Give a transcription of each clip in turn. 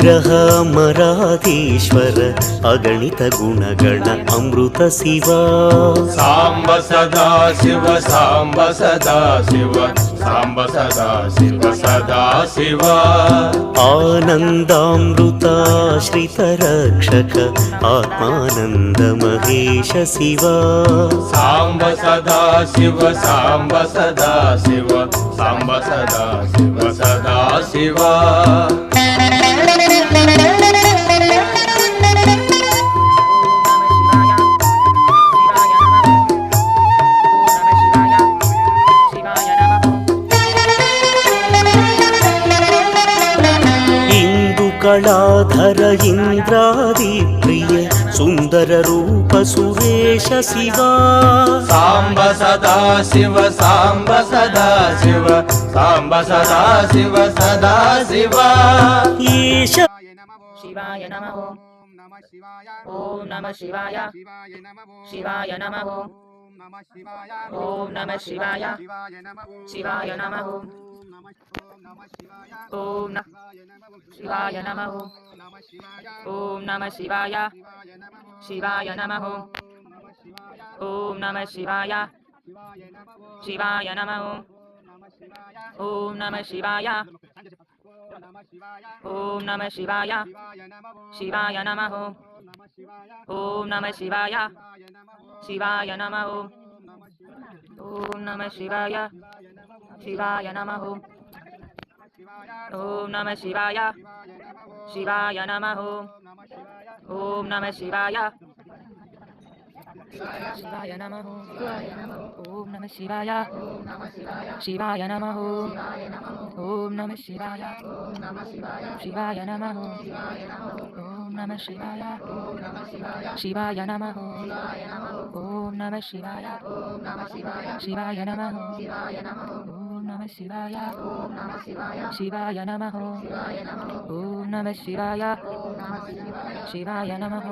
अनुग्रह अमराधीश्वर अगणित गुणगण अमृत शिव सांब सदा शिव सांब सदा शिव सांब सदा शिव सदा शिव आनन्दामृताश्रित रक्षक आत्मानन्द महेश शिव सांब सदा शिव सांब सदा शिव सांब सदा शिव सदा शिव कलाधर इंद्रादि प्रिय सुंदर रूप सुरेश शिवा सांब सदा शिव सांब सदा शिव सांब सदा शिव सदा शिवा ईश शिवाय नमः ओम नमः शिवाय शिवाय नमः ओम नमः शिवाय शिवाय नमः ओम शिवाय नमः ओम नमः शिवाय शिवाय नमः ओम नमः शिवाय शिवाय नमः ओम नमः शिवाय ओम नमः शिवाय शिवाय नमः ओम नमः शिवाय शिवाय नमः ओम नमः शिवाय शिवाय नमः ओम नमः शिवाय शिवाय नमः ओम नमः शिवाय शिवाय नमः ओम नमः शिवाय शिवाय नमः ओम नमः शिवाय शिवाय नमः ओम नमः शिवाय शिवाय नमः ओम नमः शिवाय शिवाय नमः ओम नमः शिवाय शिवाय नमः ओम नमः शिवाय शिवाय नमः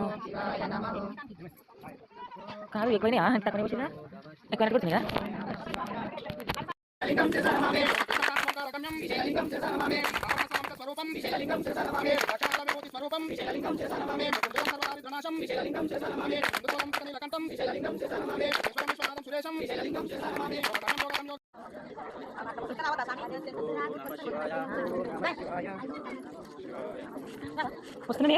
కాదు ఎక్కువనే తక్కువ వచ్చిందా ఎక్కువ కొడుతుందా వస్తుంది